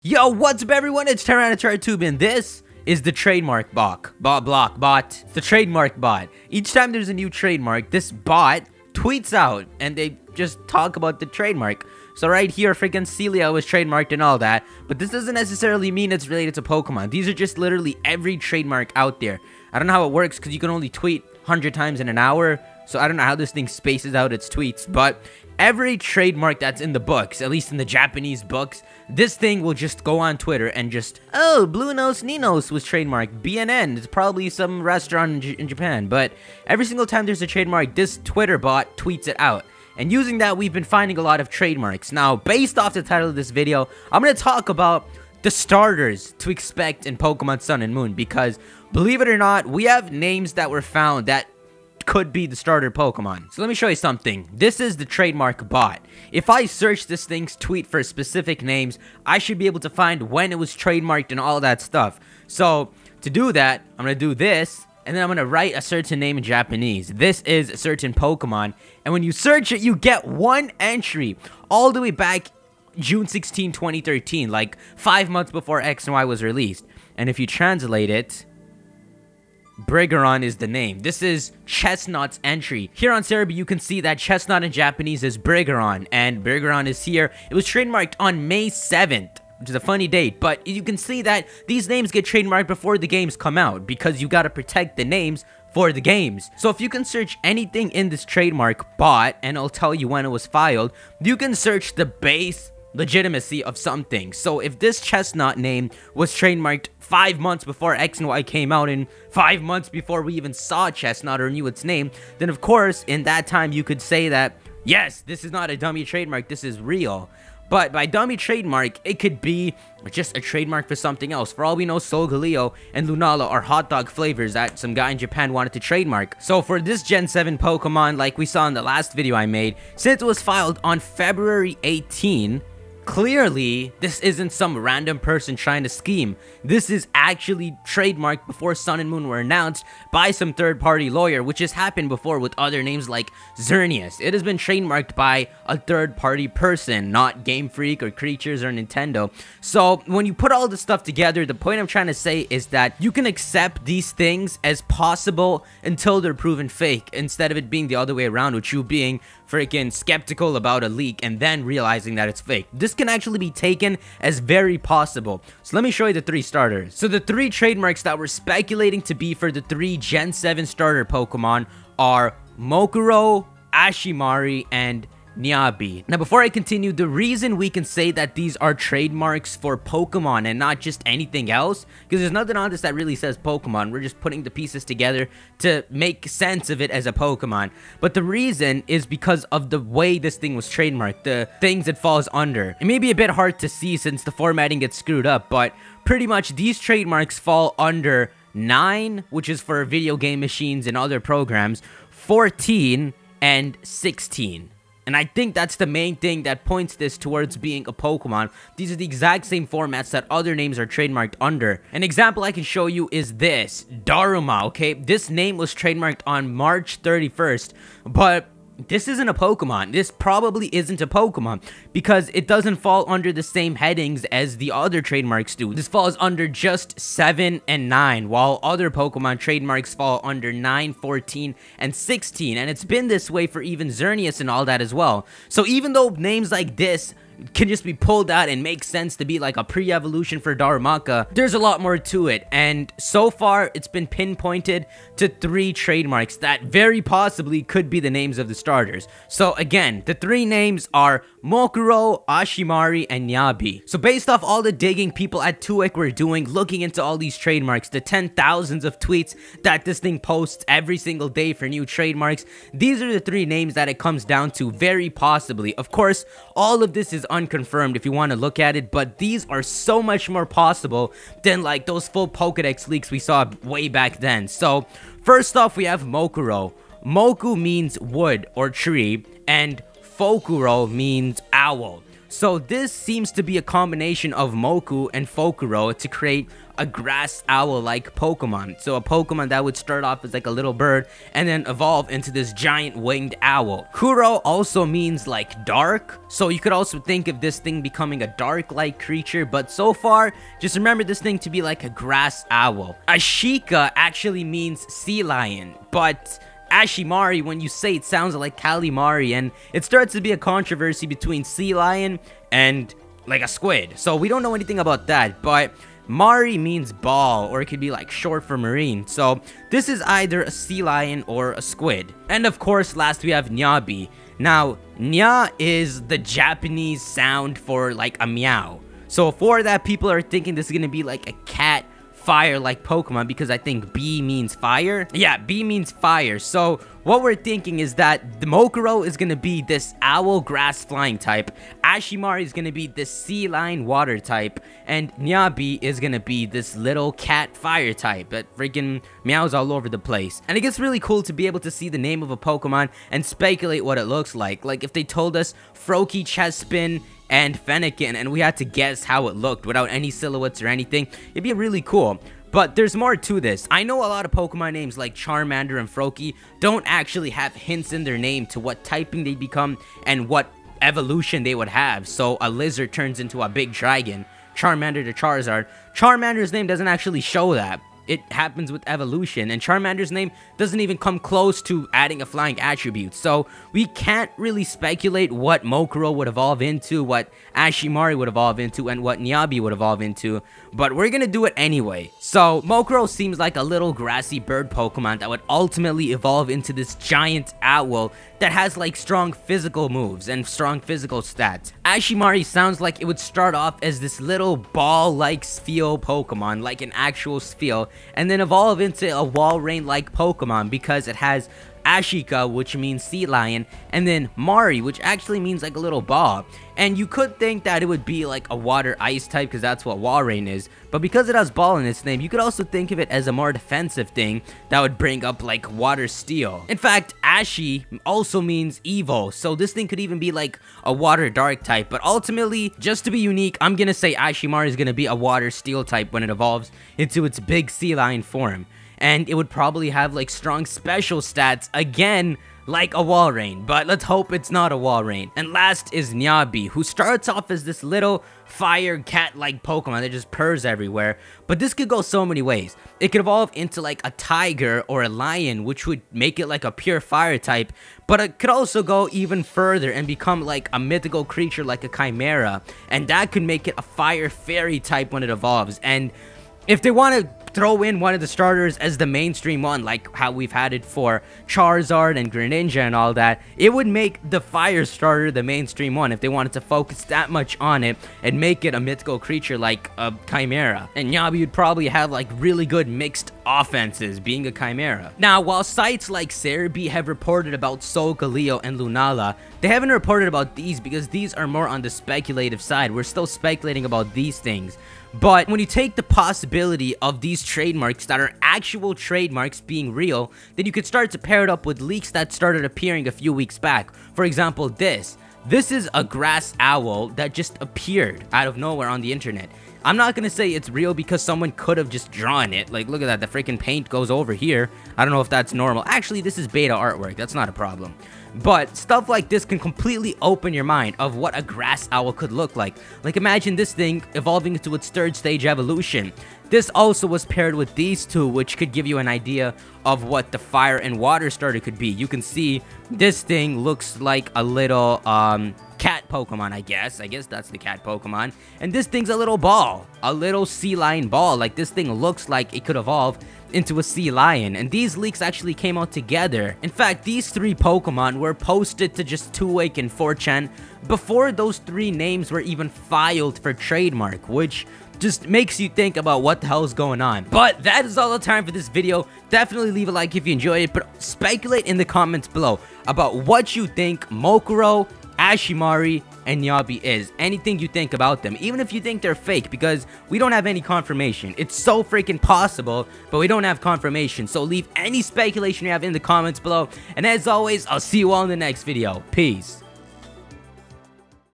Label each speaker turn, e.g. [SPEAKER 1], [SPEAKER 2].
[SPEAKER 1] Yo, what's up everyone, it's TyranitarTube and this is the trademark bot. It's the trademark bot. Each time there's a new trademark, this bot tweets out and they just talk about the trademark. So right here, freaking Celia was trademarked and all that, but this doesn't necessarily mean it's related to Pokemon. These are just literally every trademark out there. I don't know how it works because you can only tweet 100 times in an hour, so I don't know how this thing spaces out its tweets, but every trademark that's in the books, at least in the Japanese books, this thing will just go on Twitter and just, oh, Blue Nose Ninos was trademarked, BNN, it's probably some restaurant in Japan, but every single time there's a trademark, this Twitter bot tweets it out. And using that, we've been finding a lot of trademarks. Now, based off the title of this video, I'm going to talk about the starters to expect in Pokemon Sun and Moon, because, believe it or not, we have names that were found that could be the starter Pokemon. So let me show you something. This is the trademark bot. If I search this thing's tweet for specific names, I should be able to find when it was trademarked and all that stuff. So to do that, I'm going to do this, and then I'm going to write a certain name in Japanese. This is a certain Pokemon, and when you search it, you get one entry all the way back June 16, 2013, like 5 months before X and Y was released. And if you translate it, Brigaron is the name. This is Chestnut's entry. Here on Cerebi, you can see that Chestnut in Japanese is Brigaron, and Brigaron is here. It was trademarked on May 7th, which is a funny date, but you can see that these names get trademarked before the games come out, because you gotta protect the names for the games. So if you can search anything in this trademark bot, and it'll tell you when it was filed, you can search the base legitimacy of something. So if this Chestnut name was trademarked 5 months before X and Y came out, and 5 months before we even saw Chestnut or knew its name, then of course in that time you could say that, yes, this is not a dummy trademark, this is real. But by dummy trademark, it could be just a trademark for something else. For all we know, Solgaleo and Lunala are hot dog flavors that some guy in Japan wanted to trademark. So for this Gen 7 Pokemon, like we saw in the last video I made, since it was filed on February 18, clearly, this isn't some random person trying to scheme. This is actually trademarked before Sun and Moon were announced by some third-party lawyer, which has happened before with other names like Xerneas. It has been trademarked by a third-party person, not Game Freak or Creatures or Nintendo. So, when you put all this stuff together, the point I'm trying to say is that you can accept these things as possible until they're proven fake, instead of it being the other way around, with you being freaking skeptical about a leak and then realizing that it's fake. This can actually be taken as very possible. So let me show you the 3 starters. So the 3 trademarks that we're speculating to be for the 3 Gen 7 starter Pokemon are Mokuro, Ashimari, and Nyabi. Now before I continue, the reason we can say that these are trademarks for Pokemon and not just anything else, because there's nothing on this that really says Pokemon, we're just putting the pieces together to make sense of it as a Pokemon. But the reason is because of the way this thing was trademarked, the things it falls under. It may be a bit hard to see since the formatting gets screwed up, but pretty much these trademarks fall under 9, which is for video game machines and other programs, 14, and 16. And I think that's the main thing that points this towards being a Pokemon. These are the exact same formats that other names are trademarked under. An example I can show you is this, Daruma, okay? This name was trademarked on March 31st, but this isn't a Pokemon. This probably isn't a Pokemon because it doesn't fall under the same headings as the other trademarks do. This falls under just 7 and 9, while other Pokemon trademarks fall under 9, 14, and 16. And it's been this way for even Xerneas and all that as well. So even though names like this can just be pulled out and make sense to be like a pre-evolution for Darumaka, there's a lot more to it, and so far it's been pinpointed to 3 trademarks that very possibly could be the names of the starters. So again, the 3 names are Mokuro, Ashimari, and Nyabi. So based off all the digging people at Tuek were doing, looking into all these trademarks, the 10,000s of tweets that this thing posts every single day for new trademarks, these are the 3 names that it comes down to very possibly. Of course, all of this is unconfirmed if you want to look at it, but these are so much more possible than like those full Pokedex leaks we saw way back then. So first off, we have Mokuro. Moku means wood or tree, and Fokuro means owl. So this seems to be a combination of Moku and Fokuro to create a grass owl-like Pokemon. So a Pokemon that would start off as like a little bird and then evolve into this giant winged owl. Kuro also means like dark, so you could also think of this thing becoming a dark-like creature, but so far, just remember this thing to be like a grass owl. Ashika actually means sea lion, but Ashimari, when you say it, sounds like Calimari, and it starts to be a controversy between sea lion and like a squid. So we don't know anything about that, but Mari means ball, or it could be like short for marine. So this is either a sea lion or a squid. And of course, last we have Nyabi. Now, Nya is the Japanese sound for like a meow. So for that, people are thinking this is gonna be like a cat fire-like Pokemon, because I think B means fire. Yeah, B means fire. So what we're thinking is that the Mokuro is going to be this owl grass flying type, Ashimari is going to be this sea lion water type, and Nyabi is going to be this little cat fire type that freaking meows all over the place. And it gets really cool to be able to see the name of a Pokemon and speculate what it looks like. Like if they told us Froakie, Chespin, and Fennekin, and we had to guess how it looked without any silhouettes or anything, it'd be really cool. But there's more to this. I know a lot of Pokemon names like Charmander and Froakie don't actually have hints in their name to what typing they become and what evolution they would have. So a lizard turns into a big dragon, Charmander to Charizard. Charmander's name doesn't actually show that. It happens with evolution, and Charmander's name doesn't even come close to adding a flying attribute. So we can't really speculate what Mokuro would evolve into, what Ashimari would evolve into, and what Nyabi would evolve into, but we're gonna do it anyway. So Mokuro seems like a little grassy bird Pokemon that would ultimately evolve into this giant owl that has like strong physical moves and strong physical stats. Ashimari sounds like it would start off as this little ball-like Spheal Pokemon, like an actual Spheal, and then evolve into a Walrein-like Pokemon because it has Ashika, which means sea lion, and then Mari, which actually means like a little ball. And you could think that it would be like a water ice type because that's what Walrein is, but because it has ball in its name, you could also think of it as a more defensive thing that would bring up like water steel. In fact, Ashi also means evil, so this thing could even be like a water dark type, but ultimately, just to be unique, I'm gonna say Ashimari is gonna be a water steel type when it evolves into its big sea lion form. And it would probably have like strong special stats, again, like a Walrein, but let's hope it's not a Walrein. And last is Nyabi, who starts off as this little fire cat-like Pokemon that just purrs everywhere, but this could go so many ways. It could evolve into like a tiger or a lion, which would make it like a pure fire type, but it could also go even further and become like a mythical creature like a Chimera, and that could make it a fire fairy type when it evolves. And if they want to throw in one of the starters as the mainstream one, like how we've had it for Charizard and Greninja and all that, it would make the fire starter the mainstream one if they wanted to focus that much on it and make it a mythical creature like a Chimera. And Nyabi would probably have like really good mixed offenses being a Chimera. Now, while sites like Cerebi have reported about Solgaleo and Lunala, they haven't reported about these because these are more on the speculative side. We're still speculating about these things. But when you take the possibility of these trademarks that are actual trademarks being real, then you could start to pair it up with leaks that started appearing a few weeks back. For example, this is a grass owl that just appeared out of nowhere on the internet. I'm not gonna say it's real because someone could have just drawn it. Like, look at that, the freaking paint goes over here. I don't know if that's normal. Actually, this is beta artwork, that's not a problem. But stuff like this can completely open your mind of what a grass owl could look like. Like, imagine this thing evolving into its third stage evolution. This also was paired with these two, which could give you an idea of what the fire and water starter could be. You can see this thing looks like a little cat Pokemon, I guess. I guess that's the cat Pokemon. And this thing's a little ball, a little sea lion ball. Like, this thing looks like it could evolve into a sea lion, and these leaks actually came out together. In fact, these three Pokemon were posted to just 2wake and 4chan before those three names were even filed for trademark, which just makes you think about what the hell is going on. But that is all the time for this video. Definitely leave a like if you enjoyed it, but speculate in the comments below about what you think Mokuro, Ashimari, and Nyabi is. Anything you think about them, even if you think they're fake, because we don't have any confirmation. It's so freaking possible, but we don't have confirmation. So leave any speculation you have in the comments below. And as always, I'll see you all in the next video. Peace.